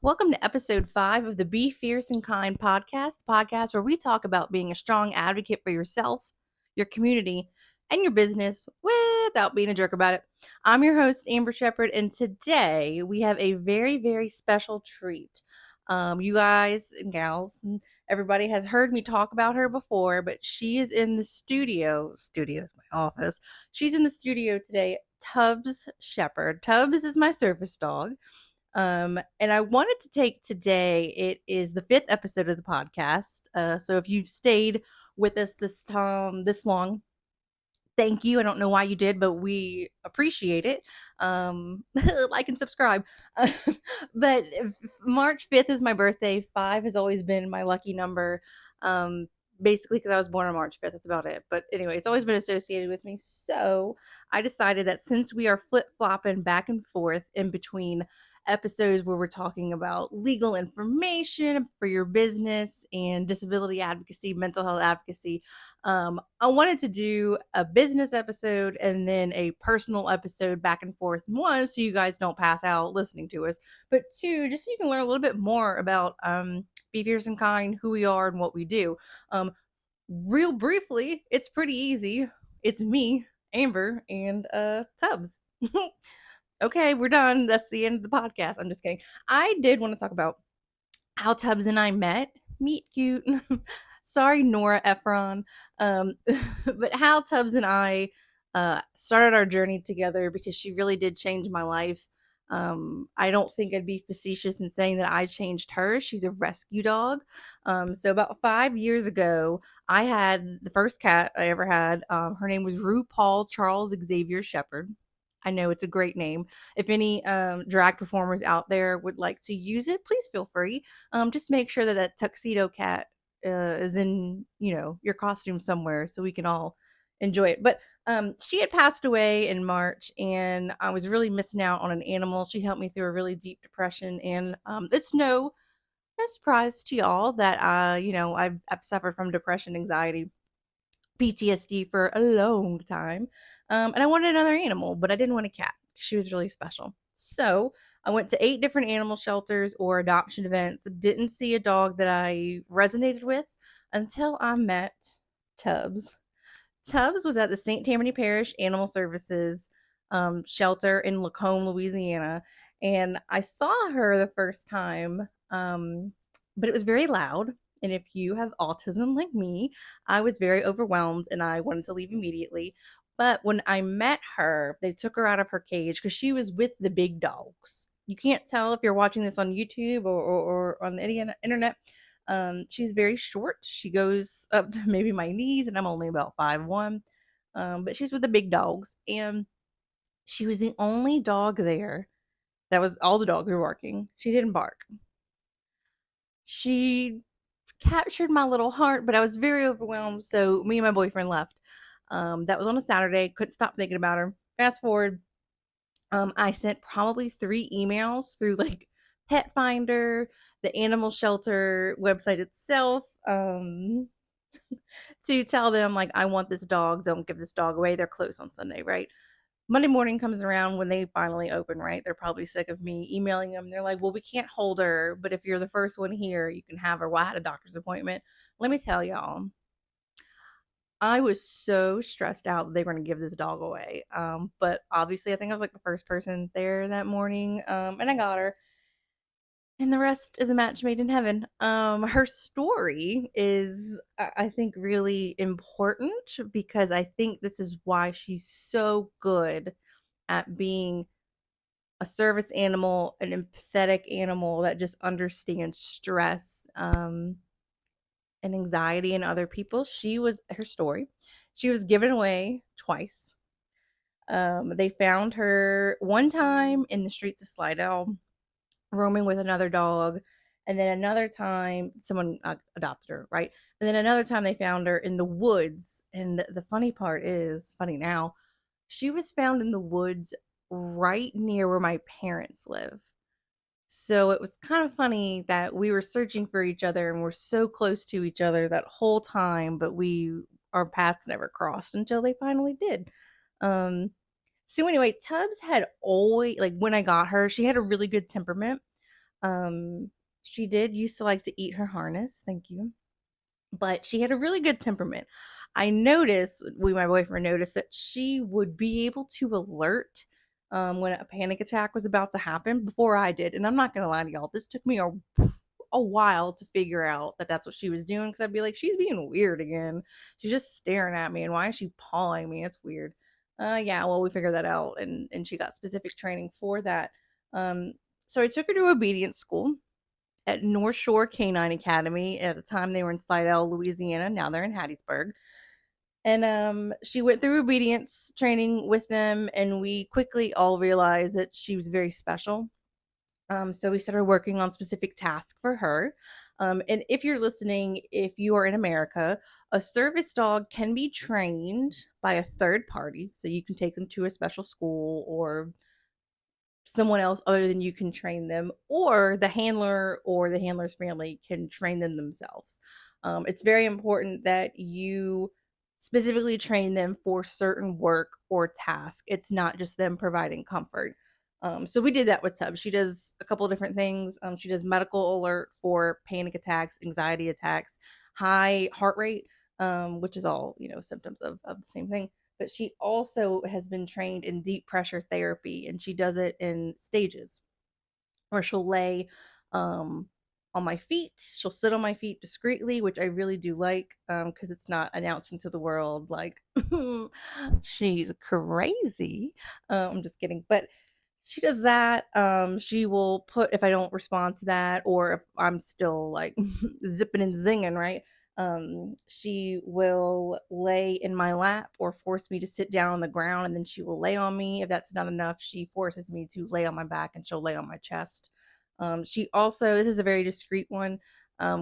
Welcome to episode 5 of the Be Fierce and Kind podcast where we talk about being a strong advocate for yourself, your community, and your business without being a jerk about it. I'm your host, Amber Sheppard, and today we have a very, very special treat. You guys and gals, and everybody has heard me talk about her before, but she is in the studio. Studio is my office. She's in the studio today. Tubbs Sheppard. Tubbs is my service dog. And I wanted to take today, it is the 5th episode of the podcast. So if you've stayed with us this long, thank you. I don't know why you did, but we appreciate it. Like and subscribe. But March 5th is my birthday. 5 has always been my lucky number. Basically because I was born on March 5th. That's about it. But anyway, it's always been associated with me. So I decided that since we are flip-flopping back and forth in between episodes where we're talking about legal information for your business and disability advocacy, mental health advocacy, I wanted to do a business episode and then a personal episode back and forth. One, so you guys don't pass out listening to us, but two, just so you can learn a little bit more about Be Fierce and Kind, who we are and what we do. Real briefly, it's pretty easy. It's me, Amber, and Tubbs. Okay, we're done. That's the end of the podcast. I'm just kidding. I did want to talk about how Tubbs and I met. Meet cute. Sorry, Nora Ephron. But how Tubbs and I started our journey together, because she really did change my life. I don't think I'd be facetious in saying that I changed her. She's a rescue dog. So about 5 years ago, I had the first cat I ever had. Her name was RuPaul Charles Xavier Sheppard. I know it's a great name. If any drag performers out there would like to use it, please feel free. Just make sure that that tuxedo cat is in, your costume somewhere so we can all enjoy it. But she had passed away in March, and I was really missing out on an animal. She helped me through a really deep depression, and it's no surprise to y'all that I've suffered from depression, anxiety, PTSD for a long time. And I wanted another animal, but I didn't want a cat. She was really special. So I went to 8 different animal shelters or adoption events. Didn't see a dog that I resonated with until I met Tubbs. Tubbs was at the St. Tammany Parish Animal Services shelter in Lacombe, Louisiana. And I saw her the first time, but it was very loud. And if you have autism like me, I was very overwhelmed and I wanted to leave immediately. But when I met her, they took her out of her cage because she was with the big dogs. You can't tell if you're watching this on YouTube or on the internet. She's very short. She goes up to maybe my knees, and I'm only about 5'1". But she's with the big dogs. And she was the only dog there that was, all the dogs were barking. She didn't bark. She captured my little heart, but I was very overwhelmed. So me and my boyfriend left. That was on a Saturday. Couldn't stop thinking about her. Fast forward, I sent probably 3 emails through like Pet Finder, the animal shelter website itself, to tell them like, I want this dog. Don't give this dog away. They're closed on Sunday, right? Monday morning comes around when they finally open, right? They're probably sick of me emailing them. They're like, well, we can't hold her, but if you're the first one here, you can have her. Well, I had a doctor's appointment. Let me tell y'all, I was so stressed out that they were going to give this dog away. But obviously, I think I was like the first person there that morning. And I got her. And the rest is a match made in heaven. Her story is, I think, really important, because I think this is why she's so good at being a service animal, an empathetic animal that just understands stress and anxiety in other people. Her story, she was given away twice. They found her one time in the streets of Slidell, roaming with another dog, and then another time someone adopted her, right? And then another time they found her in the woods. And the funny part is, funny now, she was found in the woods right near where my parents live. So it was kind of funny that we were searching for each other and we're so close to each other that whole time, but our paths never crossed until they finally did. So anyway, Tubbs had always, like, when I got her, she had a really good temperament. She did used to like to eat her harness. Thank you. But she had a really good temperament. I noticed, my boyfriend noticed that she would be able to alert when a panic attack was about to happen before I did. And I'm not going to lie to y'all, this took me a while to figure out that that's what she was doing, because I'd be like, she's being weird again. She's just staring at me, and why is she pawing me? It's weird. Yeah, well, we figured that out, and she got specific training for that. Um, so I took her to obedience school at North Shore Canine Academy. At the time, they were in Slidell, Louisiana. Now they're in Hattiesburg. And she went through obedience training with them, and we quickly all realized that she was very special. So we started working on specific tasks for her. And if you're listening, if you are in America, a service dog can be trained by a third party. So you can take them to a special school, or someone else other than you can train them, or the handler or the handler's family can train them themselves. It's very important that you specifically train them for certain work or task. It's not just them providing comfort. So we did that with Tubbs. She does a couple of different things. She does medical alert for panic attacks, anxiety attacks, high heart rate, which is all, symptoms of the same thing. But she also has been trained in deep pressure therapy, and she does it in stages, where she'll lay on my feet. She'll sit on my feet discreetly, which I really do like, because it's not announcing to the world like she's crazy. I'm just kidding. But she does that. She will put, if I don't respond to that, or if I'm still like zipping and zinging, right? She will lay in my lap or force me to sit down on the ground, and then she will lay on me. If that's not enough, she forces me to lay on my back, and she'll lay on my chest. She also, this is a very discreet one.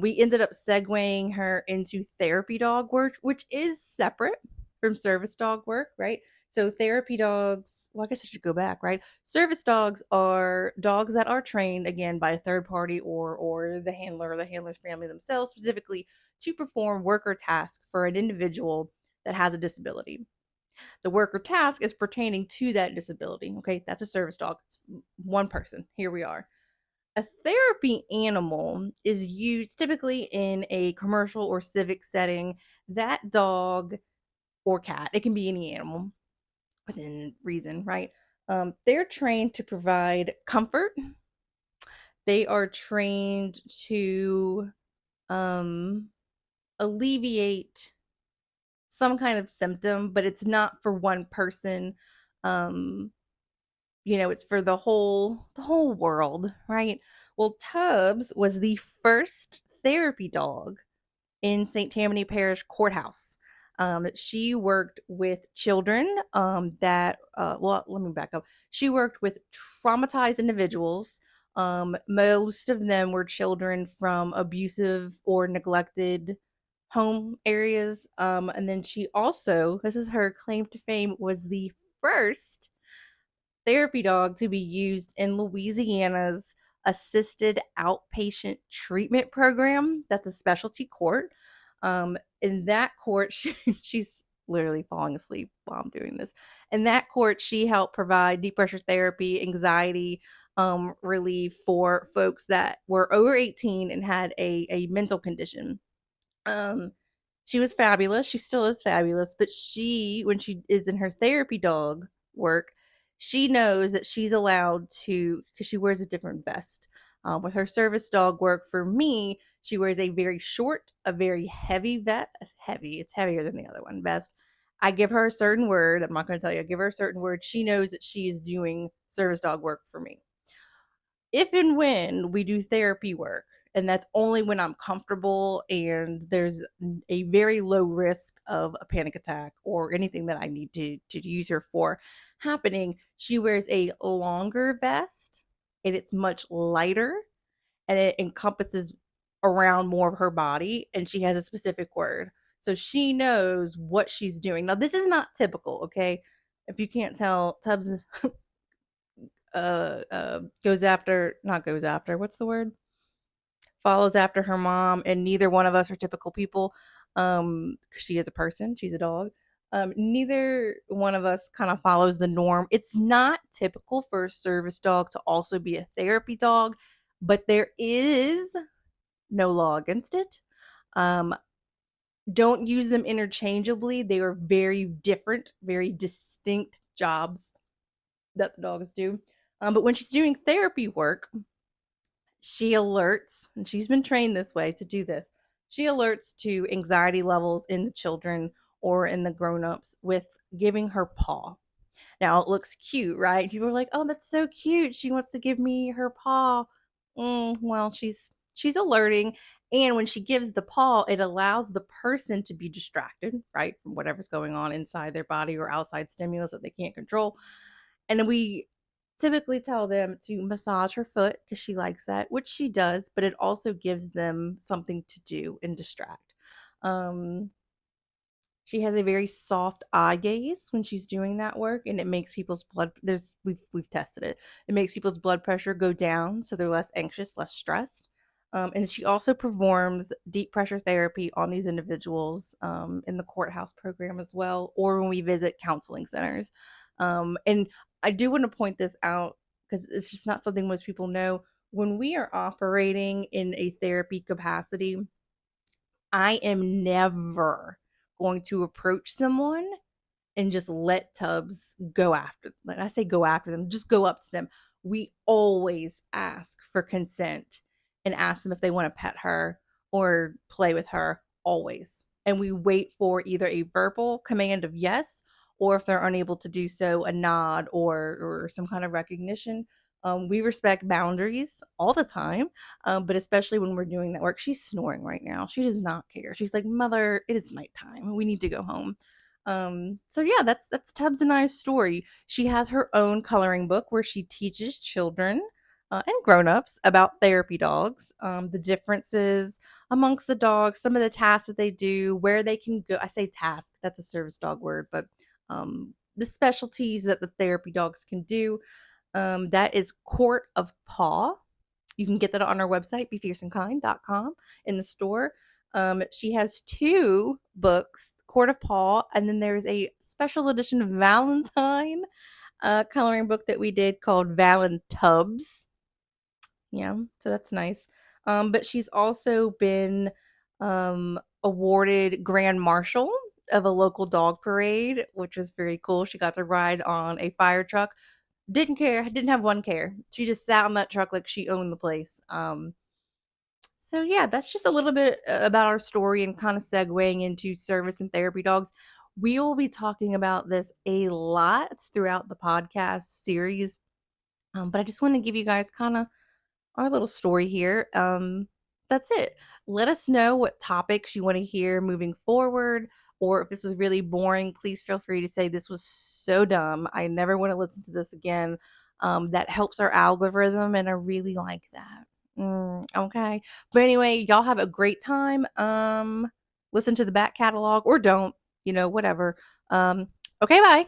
We ended up segueing her into therapy dog work, which is separate from service dog work, right? So therapy dogs, well, I guess I should go back, right? Service dogs are dogs that are trained, again, by a third party, or the handler or the handler's family themselves, specifically to perform work or task for an individual that has a disability. The work or task is pertaining to that disability. Okay, that's a service dog. It's one person. Here we are. A therapy animal is used typically in a commercial or civic setting. That dog or cat, it can be any animal within reason, right? They're trained to provide comfort. They are trained to um, alleviate some kind of symptom, but it's not for one person. Um, it's for the whole world, right? Well, Tubbs was the first therapy dog in St. Tammany Parish Courthouse. She worked with children well, let me back up. She worked with traumatized individuals. Most of them were children from abusive or neglected home areas. And then she also, this is her claim to fame, was the first therapy dog to be used in Louisiana's assisted outpatient treatment program. That's a specialty court. In that court, she's literally falling asleep while I'm doing this. In that court, she helped provide deep pressure therapy, anxiety relief for folks that were over 18 and had a mental condition. Um, she was fabulous. She still is fabulous, but when she is in her therapy dog work, she knows that she's allowed to, because she wears a different vest. With her service dog work, for me, she wears a very short, a very heavy vest. It's heavier than the other one, vest. I give her a certain word. I'm not going to tell you. I give her a certain word. She knows that she is doing service dog work for me. If and when we do therapy work, and that's only when I'm comfortable and there's a very low risk of a panic attack or anything that I need to use her for happening, she wears a longer vest, and it's much lighter, and it encompasses around more of her body, and she has a specific word. So she knows what she's doing. Now, this is not typical, okay? If you can't tell, Tubbs is what's the word, follows after her mom, and neither one of us are typical people. She is a person, she's a dog. Neither one of us kind of follows the norm. It's not typical for a service dog to also be a therapy dog. but there is no law against it. Um, don't use them interchangeably. They are very different, very distinct jobs that the dogs do. But when she's doing therapy work, she alerts, and she's been trained this way to do this. She alerts to anxiety levels in the children or in the grown-ups with giving her paw. Now it looks cute, right? People are like, "Oh, that's so cute. She wants to give me her paw." Well, she's alerting, and when she gives the paw, it allows the person to be distracted, right, from whatever's going on inside their body or outside stimulus that they can't control. And then we typically tell them to massage her foot because she likes that, which she does, but it also gives them something to do and distract. Um, she has a very soft eye gaze when she's doing that work, and it makes people's blood there's we've tested it. It makes people's blood pressure go down so they're less anxious, less stressed. And she also performs deep pressure therapy on these individuals in the courthouse program as well, or when we visit counseling centers. And I do want to point this out because it's just not something most people know. When we are operating in a therapy capacity, I am never going to approach someone and just let Tubbs go after when I say go after them, just go up to them. We always ask for consent and ask them if they want to pet her or play with her, always. And we wait for either a verbal command of yes, or if they're unable to do so, a nod or some kind of recognition. We respect boundaries all the time, but especially when we're doing that work. She's snoring right now. She does not care. She's like, "Mother, it is nighttime. We need to go home." So yeah, that's Tubbs and I's story. She has her own coloring book where she teaches children and grown-ups about therapy dogs, the differences amongst the dogs, some of the tasks that they do, where they can go. I say task, that's a service dog word, but the specialties that the therapy dogs can do. That is Court of Paw. You can get that on our website, befierceandkind.com, in the store. She has two books, Court of Paw, and then there's a special edition Valentine coloring book that we did called Valentubs. Yeah, so that's nice. But she's also been awarded Grand Marshal of a local dog parade, which was very cool. She got to ride on a fire truck. Didn't care, didn't have one care. She just sat on that truck like she owned the place. So yeah, that's just a little bit about our story and kind of segueing into service and therapy dogs. We will be talking about this a lot throughout the podcast series. But I just want to give you guys kind of our little story here. That's it. Let us know what topics you want to hear moving forward, or if this was really boring, please feel free to say this was so dumb. I never want to listen to this again. That helps our algorithm, and I really like that. Okay. But anyway, y'all have a great time. Listen to the back catalog or don't, whatever. Okay, bye.